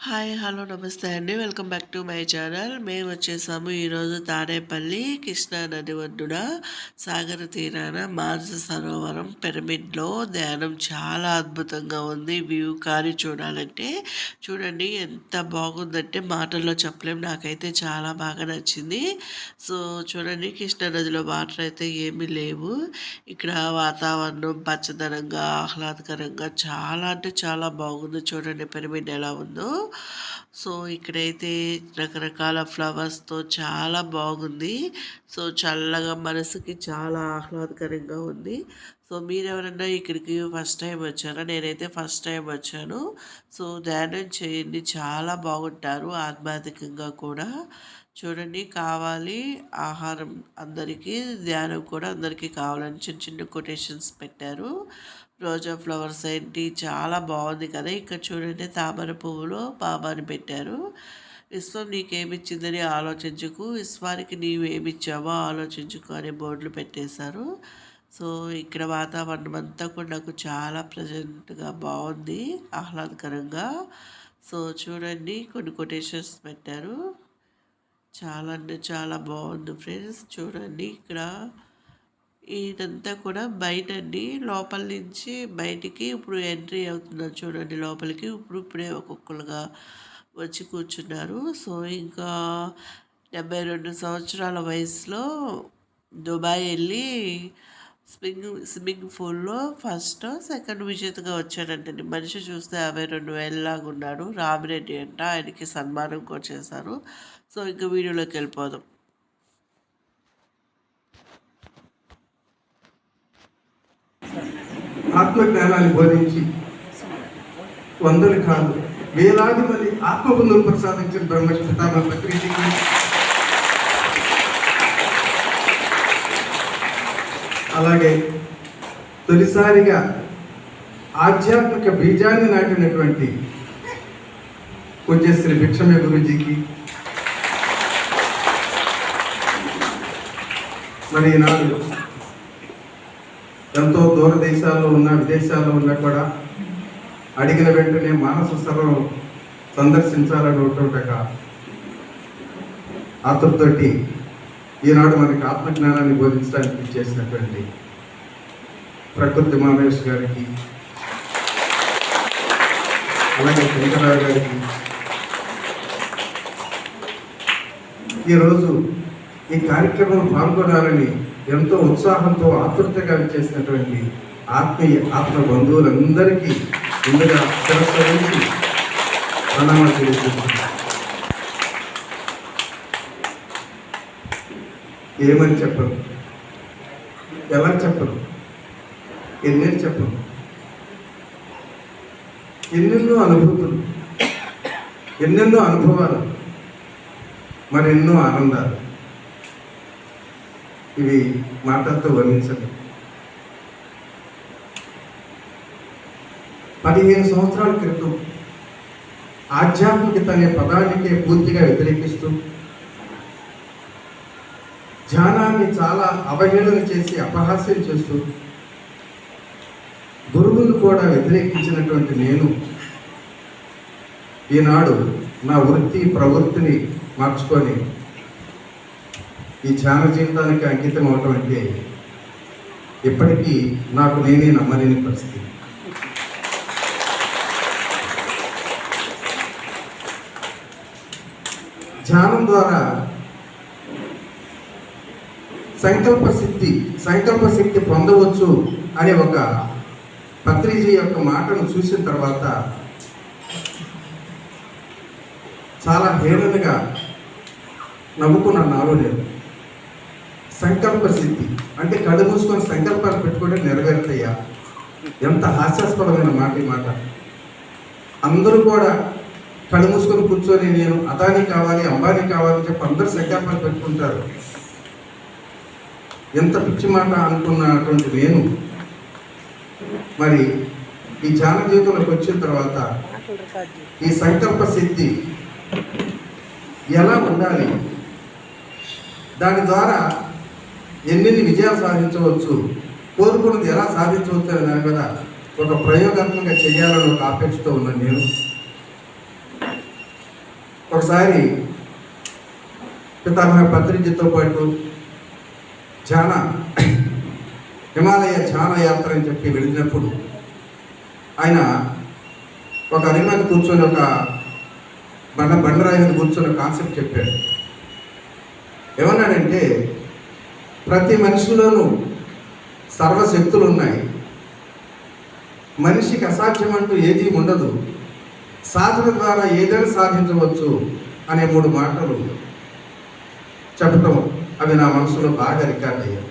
Hi. Hello. నమస్తే అండి. Welcome back to my channel. మేమొచ్చేసాము ఈరోజు తాడేపల్లి కృష్ణా నది ఒడ్డున సాగర తీరాన మానస సరోవరం పిరమిడ్‌లో ధ్యానం చాలా అద్భుతంగా ఉంది. వ్యూ కానీ చూడాలంటే చూడండి ఎంత బాగుందంటే మాటల్లో చెప్పలేం. నాకైతే చాలా బాగా నచ్చింది. సో, చూడండి కృష్ణా నదిలో వాటర్ అయితే ఏమీ లేవు. ఇక్కడ వాతావరణం పచ్చదనంగా, ఆహ్లాదకరంగా చాలా అంటే చాలా బాగుంది. చూడండి పిరమిడ్ ఎలా ఉందో. సో, ఇక్కడైతే రకరకాల ఫ్లవర్స్‌తో చాలా బాగుంది. సో, చల్లగా మనసుకి చాలా ఆహ్లాదకరంగా ఉంది. సో, మీరెవరన్నా ఇక్కడికి ఫస్ట్ టైమ్ వచ్చారా? నేనైతే ఫస్ట్ టైమ్ వచ్చాను. సో, ధ్యానం చేయండి. చాలా బాగుంటారు ఆధ్యాత్మికంగా కూడా. చూడండి కావాలి ఆహారం అందరికీ, ధ్యానం కూడా అందరికీ కావాలని చిన్న చిన్న కొటేషన్స్ పెట్టారు. రోజా ఫ్లవర్స్ ఏంటి చాలా బాగుంది కదా. ఇక్కడ చూడండి తామర పువ్వులో బాబాని పెట్టారు. విశ్వం నీకేమిచ్చిందని ఆలోచించుకు, విశ్వానికి నీవేమిచ్చావో ఆలోచించుకు అనే బోర్డులు పెట్టేశారు. సో, ఇక్కడ వాతావరణం అంతా కూడా నాకు చాలా ప్లెజెంట్‌గా బాగుంది, ఆహ్లాదకరంగా. సో, చూడండి కొన్ని కొటేషన్స్ పెట్టారు. చాలా అంటే చాలా బాగుంది ఫ్రెండ్స్. చూడండి ఇక్కడ ఇదంతా కూడా బయటండి. లోపల నుంచి బయటికి ఇప్పుడు ఎంట్రీ అవుతున్నారు చూడండి లోపలికి. ఇప్పుడే ఒక్కొక్కరుగా వచ్చి కూర్చున్నారు. సో, ఇంకా 72 సంవత్సరాల వయసులో దుబాయ్ వెళ్ళి స్విమ్మింగ్ పూల్‌లో ఫస్టో, సెకండ్ విజేతగా వచ్చాడంటండి. మనిషి చూస్తే 52,000 లాగా ఉన్నాడు. రామిరెడ్డి అంట. ఆయనకి సన్మానం కూడా చేశారు. సో, ఇంకా వీడియోలోకి వెళ్ళిపోదాం. ఆత్మజ్ఞానాన్ని బోధించి వందలు కాదు వేలాది మంది ఆత్మబంధువులు ప్రసాదించిన బ్రహ్మశ్రీ పితామహ పత్రిజీకి, అలాగే తొలిసారిగా ఆధ్యాత్మిక బీజాన్ని నాటినటువంటి పూజ్యశ్రీ భిక్షమే గురూజీకి, మరి ఈనాడు ఎంతో దూర దేశాల్లో ఉన్న, విదేశాల్లో ఉన్నా కూడా అడిగిన వెంటనే మానస సరోవరం సందర్శించాలని ఒక ఆతృతోటి ఈనాడు మనకి ఆత్మజ్ఞానాన్ని బోధించడానికి చేసినటువంటి ప్రకృతి మామేష్ గారికి, అలాగే శంకరరావు గారికి, ఈరోజు ఈ కార్యక్రమంలో పాల్గొనాలని ఎంతో ఉత్సాహంతో ఆతృతగా చేసినటువంటి ఆత్మ బంధువులందరికీ ముందుగా తిరస్కరించి ప్రణామాలు తెలియజేస్తున్నాను. ఏమని చెప్పరు, ఎలా చెప్పరు, ఎన్నేళ్ళు చెప్పరు. ఎన్నెన్నో అనుభూతులు, ఎన్నెన్నో అనుభవాలు, మరెన్నో ఆనందాలు. ఇవి మాటలతో వర్ణించండి. 15 సంవత్సరాల క్రితం ఆధ్యాత్మికత అనే పదానికే పూర్తిగా వ్యతిరేకిస్తూ, ధ్యానాన్ని చాలా అవహేళన చేసి అపహాస్యం చేస్తూ, గురువును కూడా వ్యతిరేకించినటువంటి నేను ఈనాడు నా వృత్తి ప్రవృత్తిని మార్చుకొని ఈ ధ్యాన జీవితానికి అంకితం అవటం అంటే ఇప్పటికీ నాకు నేనే నమ్మలేని పరిస్థితి. ధ్యానం ద్వారా సంకల్ప శక్తి పొందవచ్చు అనే ఒక పత్రిజీ యొక్క మాటను చూసిన తర్వాత చాలా హేళనగా నవ్వుకున్న నాలో లేదు. సంకల్ప సిద్ధి అంటే కళ్ళు మూసుకొని సంకల్పాలు పెట్టుకుంటే నెరవేరుతాయా? ఎంత హాస్యాస్పదమైన మాట ఈ మాట. అందరూ కూడా కళ్ళు మూసుకొని కూర్చొని నేను అదాని కావాలి, అంబానీ కావాలని చెప్పి అందరూ సంకల్పాలు పెట్టుకుంటారు. ఎంత పిచ్చి మాట అనుకున్నటువంటి నేను మరి ఈ ధ్యాన జీవితంలోకి వచ్చిన తర్వాత ఈ సంకల్ప సిద్ధి ఎలా ఉండాలి, దాని ద్వారా ఎన్ని విజయాలు సాధించవచ్చు, కోరుకున్నది ఎలా సాధించవచ్చు అనే దాని మీద ఒక ప్రయోగాత్మకంగా చేయాలని ఒక ఆపేక్షతో ఉన్న నేను ఒకసారి పితామహ పత్రిజీతో పాటు హిమాలయ ధ్యాన యాత్ర అని చెప్పి వెళ్ళినప్పుడు ఆయన ఒక అరి మీద కూర్చొని ఒక బండరాయి మీద కూర్చొని కాన్సెప్ట్ చెప్పాడు. ఏమన్నాడంటే, ప్రతి మనిషిలోనూ సర్వశక్తులు ఉన్నాయి, మనిషికి అసాధ్యం అంటూ ఏదీ ఉండదు, సాధన ద్వారా ఏదైనా సాధించవచ్చు అనే 3 మాటలు చెప్పటం అవి నా మనసులో బాగా రికార్డ్ అయ్యాయి.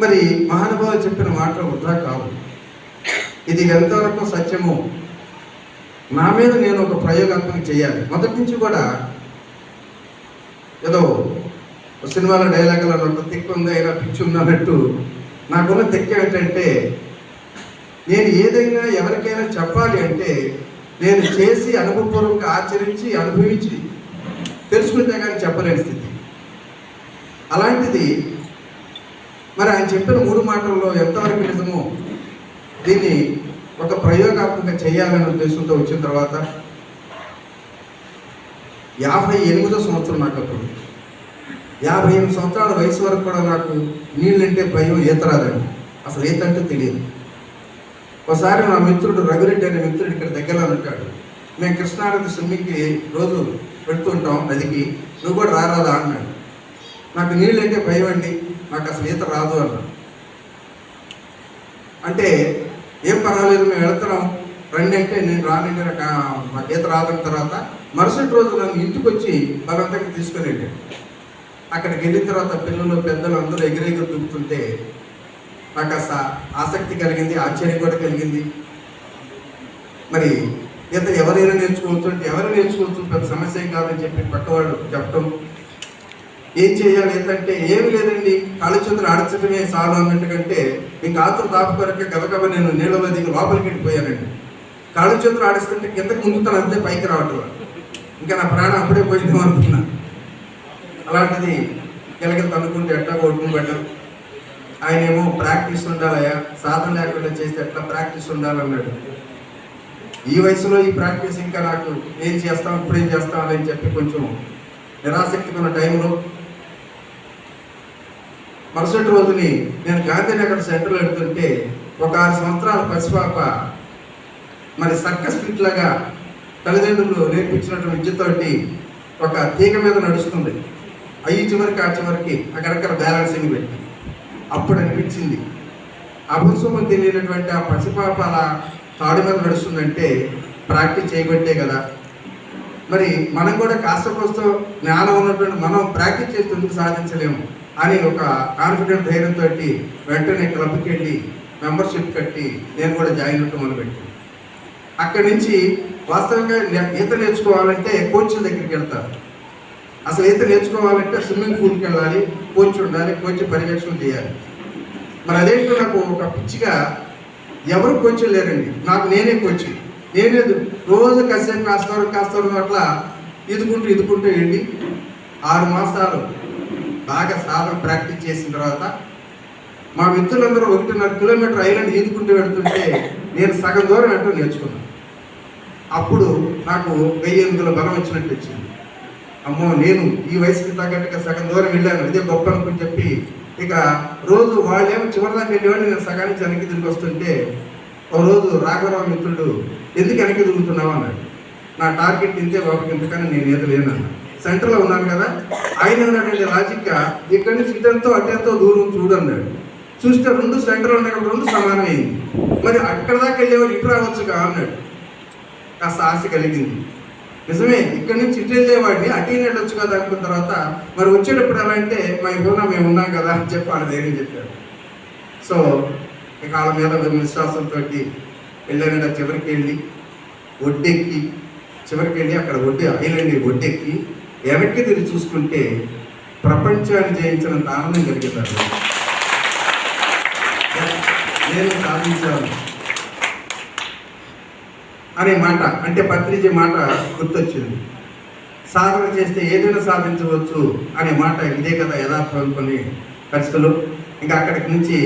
మరి మహానుభావులు చెప్పిన మాటలు వృధా కావు. ఇది ఎంతవరకు సత్యమో నా మీద నేను ఒక ప్రయోగాత్మక చేయాలి. మొదటి నుంచి కూడా ఏదో సినిమాలో డైలాగులో ఒక తిక్కు ఉంది అయినా పిచ్చి ఉన్నట్టు నాకున్న తిక్క ఏంటంటే, నేను ఏదైనా ఎవరికైనా చెప్పాలి అంటే నేను చేసి అనుభవపూర్వకంగా ఆచరించి అనుభవించి తెలుసుకుంటే కానీ చెప్పలేని స్థితి. అలాంటిది మరి ఆయన చెప్పిన 3 మాటల్లో ఎంతవరకు నిజమో దీన్ని ఒక ప్రయోగాత్మకంగా చేయాలనే ఉద్దేశంతో వచ్చిన తర్వాత 58వ సంవత్సరం నాకు అప్పుడు 58 సంవత్సరాల వయసు వరకు కూడా నాకు నీళ్ళంటే భయం, ఈత రాదండి. అసలు ఈత అంటే తెలియదు. ఒకసారి నా మిత్రుడు రఘురెడ్డి అనే మిత్రుడు ఇక్కడ దగ్గరలో ఉంటాడు. మేము కృష్ణానది స్విమ్మింగ్కి రోజు పెడుతుంటాం నదికి, నువ్వు కూడా రారాదా అన్నాడు. నాకు నీళ్ళంటే భయం అండి, నాకు అసలు ఈత రాదు అన్నాడు. అంటే ఏం పర్వాలేదు మేము వెళ్తున్నాం రండి అంటే, నేను రానండి నాకు ఈత రాదన్న తర్వాత మరుసటి రోజు నన్ను ఇంటికి వచ్చి బలవంతంగా తీసుకొని వెళ్ళాడు. అక్కడికి వెళ్ళిన తర్వాత పిల్లలు పెద్దలు అందరూ ఎగిరెగిరి దూకుతుంటే నాకు ఆసక్తి కలిగింది, ఆశ్చర్యం కూడా కలిగింది. మరి ఈత ఎవరైనా నేర్చుకోవచ్చు పెద్ద సమస్య ఏం కాదని చెప్పి పక్కవాళ్ళు చెప్పడం. ఏం చేయాలి ఏంటంటే, ఏమి లేదండి కాళ్ళు చేతులు ఆడించడమే చాలు అన్నట్టుకంటే ఇంకా ఆతులు దాపుకొరక గబగబ నేను నీళ్ళలో దిగి లోపలికి వెళ్ళిపోయానండి. కాళ్ళు చేతులు ఆడిస్తుంటే కిందకి ముందుతాను, అంతే పైకి రావట్లేదు. ఇంకా నా ప్రాణం అప్పుడే పోయిందేమో అనుకున్నా. అలాంటిది కిలకిల తనుకుంటే ఎట్లా కొట్టుకుని పడ్డాం. ఆయన ఏమో ప్రాక్టీస్ ఉండాలయ్యా, సాధన లేకుండా చేస్తే ఎట్లా ప్రాక్టీస్ ఉండాలన్నాడు. ఈ వయసులో ఈ ప్రాక్టీస్ ఇంకా నాకు ఏం చేస్తాం ఇప్పుడేం చేస్తాం అని చెప్పి కొంచెం నిరాసక్తిగా ఉన్న టైంలో మరుసటి రోజుని నేను గాంధీనగర్ సెంటర్లో వెళ్తుంటే ఒక 6 సంవత్సరాల పసిపాప మరి సర్కస్ ఫిట్ లాగా తల్లిదండ్రులు నేర్పించినటువంటి విద్యతోటి ఒక తీగ మీద నడుస్తుంది. అయ్యి చివరికి ఆ చివరికి అక్కడక్కడ బ్యాలెన్సింగ్ పెట్టి అప్పుడు అనిపించింది, అభంశుభం తెలియనటువంటి ఆ పసిపాప అలా తాడు మీద నడుస్తుందంటే ప్రాక్టీస్ చేయబట్టే కదా. మరి మనం కూడా కాస్త జ్ఞానం ఉన్నటువంటి మనం ప్రాక్టీస్ చేస్తే ఎందుకు సాధించలేము అని ఒక కాన్ఫిడెంట్ ధైర్యంతో వెంటనే క్లబ్కి వెళ్ళి మెంబర్షిప్ కట్టి నేను కూడా జాయిన్ అవ్వటం మొదలుపెట్టాను. అక్కడి నుంచి వాస్తవంగా ఈత నేర్చుకోవాలంటే కోచ్ల దగ్గరికి వెళ్తారు. అసలు ఈత నేర్చుకోవాలంటే స్విమ్మింగ్ పూల్కి వెళ్ళాలి, కోచ్ ఉండాలి, కోచ్ పర్యవేక్షణ చేయాలి. మరి అదేంటో నాకు ఒక పిచ్చిగా ఎవరు కోచ్ లేరండి, నాకు నేనే కోచ్. నేనే రోజు కాసేపు కాస్తారు అట్లా ఇదుకుంటూ వెళ్ళి 6 మాసాలు బాగా సాధన ప్రాక్టీస్ చేసిన తర్వాత మా మిత్రులందరూ 1.5 కిలోమీటర్ ఐలాండ్ ఈదుకుంటూ వెళ్తుంటే నేను సగం దూరం వెంటనే నేర్చుకున్నాను. అప్పుడు నాకు 1000 ఏనుగుల బలం వచ్చినట్టు వచ్చింది. అమ్మో, నేను ఈ వయసుకి తగ్గట్టుగా సగం దూరం వెళ్ళాను, ఇదే గొప్ప అనుకుని చెప్పి ఇక రోజు వాళ్ళేమో చివరిదాకా వెళ్ళేవాళ్ళు, నేను సగానికి వెనక్కి తిరిగి వస్తుంటే ఒక రోజు రాఘవరావు మిత్రుడు ఎందుకు వెనక్కి తిరుగుతున్నావు అన్నాడు. నా టార్గెట్ ఇంతే బాబుకి, ఎందుకని నేను ఏదో లేనన్నా. సెంటర్లో ఉన్నాను కదా. ఆయన అన్నాడండి లాజిక్గా, ఇక్కడి నుంచి ఇటంతో అటెంతో దూరం చూడన్నాడు. చూస్తే 2 సెంటర్లో ఉన్నాయి, 2 సమానమైంది. మరి అక్కడ దాకా వెళ్ళేవాడు ఇటు రావచ్చుగా అన్నాడు. కాస్త ఆశ కలిగింది. నిజమే, ఇక్కడి నుంచి ఇటు వెళ్ళేవాడిని అటు వెళ్ళొచ్చు కదా అనుకున్న తర్వాత మరి వచ్చేటప్పుడు ఎలా అంటే మేము ఉన్నాం కదా అని చెప్పి వాళ్ళ ధైర్యం చెప్పాడు. సో ఇక వాళ్ళ మీద విశ్వాసంతో వెళ్ళానంటే చివరికి వెళ్ళి అక్కడ ఐలాండ్ ఒడ్డెక్కి వెనక్కి తిరిగి చూసుకుంటే ప్రపంచాన్ని జయించినంత ఆనందం కలిగింది. నేను సాధించాను అనే మాట, అంటే పత్రిజీ మాట గుర్తొచ్చింది. సాధన చేస్తే ఏదైనా సాధించవచ్చు అనే మాట ఇదే కదా యథార్థం అనుకునే పరిస్థితులు. ఇంకా అక్కడికి నుంచి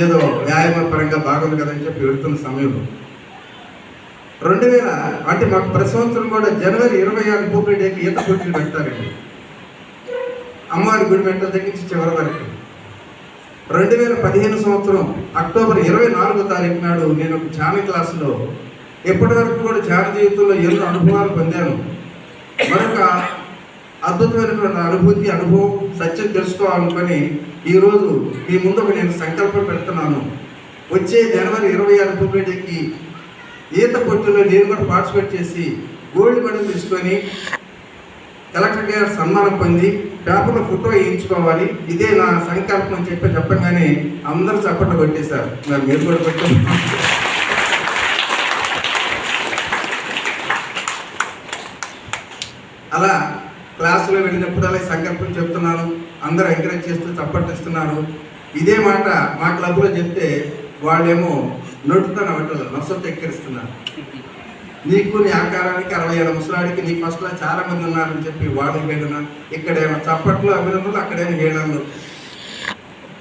ఏదో వ్యాయామ పరంగా బాగుంది కదని చెప్పి వెళుతున్న సమయంలో 2000 అంటే మాకు ప్రతి సంవత్సరం కూడా జనవరి 26 రిపబ్లిక్ డేకి ఈత పోటీలు పెడతారండి. అమ్మవారి గుడి మెట్ల దగ్గర నుంచి చివరి వరకు. 2015 సంవత్సరం అక్టోబర్ 24వ తారీఖు నాడు నేను ఒక ధ్యాన క్లాసులో ఎప్పటి వరకు కూడా ధ్యాన జీవితంలో ఎన్నో అనుభవాలు పొందాను. మరొక అద్భుతమైనటువంటి అనుభవం సత్యం తెలుసుకోవాలనుకొని ఈరోజు మీ ముందు నేను సంకల్పం పెడుతున్నాను. వచ్చే జనవరి 26 రిపబ్లిక్ డేకి ఈత పోటీలో నేను కూడా పార్టిసిపేట్ చేసి గోల్డ్ మెడల్ తీసుకొని కలెక్టర్ గారు సన్మానం పొంది పేపర్లో ఫోటో వేయించుకోవాలి, ఇదే నా సంకల్పం అని చెప్పగానే అందరూ చప్పట్లు కొట్టేశారు. మరి మీరు కూడా కొట్టారు. అలా క్లాసులో వెళ్ళినప్పుడు అలా సంకల్పం చెప్తున్నాను, అందరూ ఎంకరేజ్ చేస్తూ చప్పట్లు ఇస్తున్నారు. ఇదే మాట మా క్లబ్లో చెప్తే వాళ్ళేమో నోటుతో నొసతో ఎక్కిరిస్తున్నారు. నీకు నీ ఆకారానికి 67 ముసలాడికి నీ ఫస్ట్లో చాలా మంది ఉన్నారని చెప్పి వాళ్ళు హేళన, ఇక్కడేమో చప్పట్లు అభినందనలు, అక్కడేమో హేళనలు.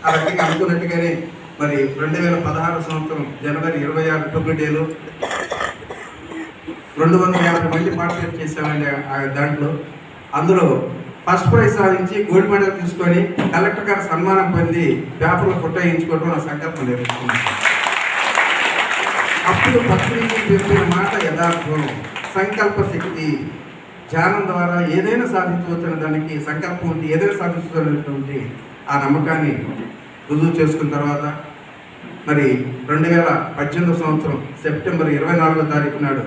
ఆ రకంగా అనుకున్నట్టుగానే మరి 2016 సంవత్సరం జనవరి 26 రిపబ్లిక్ డేలో 250 మంది పార్టిసిపేట్ చేశామండి. దాంట్లో అందులో ఫస్ట్ ప్రైజ్ సాధించి గోల్డ్ మెడల్ తీసుకొని కలెక్టర్ గారు సన్మానం పొంది పేపర్లో ఫోటో వేయించుకోవడం నా సంకల్పం నేర్చుకున్నాను. అప్పుడు పత్రిక చెప్పిన మాట యథార్థం, సంకల్ప శక్తి. ధ్యానం ద్వారా ఏదైనా సాధించవచ్చిన దానికి సంకల్పం ఉంటే ఏదైనా సాధించవలసినటువంటి ఆ నమ్మకాన్ని రుజువు చేసుకున్న తర్వాత మరి 2018 సంవత్సరం సెప్టెంబర్ 24వ తారీఖు నాడు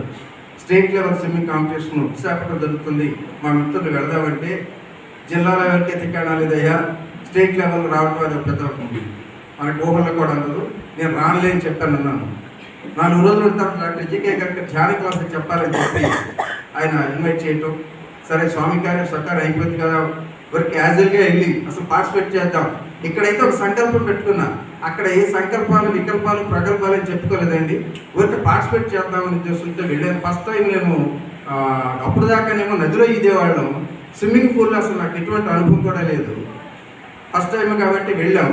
state level swimming competition Visakhapatnam జరుగుతుంది. మా మిత్రులు వెళదామంటే జిల్లాలో ఎవరికైతే తిక్కాడా లేదయ్యా, స్టేట్ లెవెల్ రావడం అది పెద్ద మనకు ఊహల్లో కూడా అందరూ. నేను రానులేని చెప్పాను అన్నాను. 4 రోజుల తర్వాత డాక్టర్ జీకే గారికి ధ్యాన క్లాసులు చెప్పాలని చెప్పి ఆయన ఇన్వైట్ చేయటం. సరే స్వామి కార్యం సర్కారు అయిపోయింది కదా, వరకు క్యాజువల్గా వెళ్ళి అసలు పార్టిసిపేట్ చేద్దాం. ఇక్కడైతే ఒక సంకల్పం పెట్టుకున్నా, అక్కడ ఏ సంకల్పాలు వికల్పాలు ప్రగల్భాలు అని చెప్పుకోలేదండి. ఊరికి పార్టిసిపేట్ చేద్దామని ఉద్దేశంతో వెళ్ళాను. ఫస్ట్ టైం నేను అప్పుడు దాకానేమో నదిలో ఈదేవాళ్ళం, స్విమ్మింగ్ పూల్లో అసలు నాకు ఎటువంటి అనుభవం కూడా లేదు. ఫస్ట్ టైం కాబట్టి వెళ్ళాం.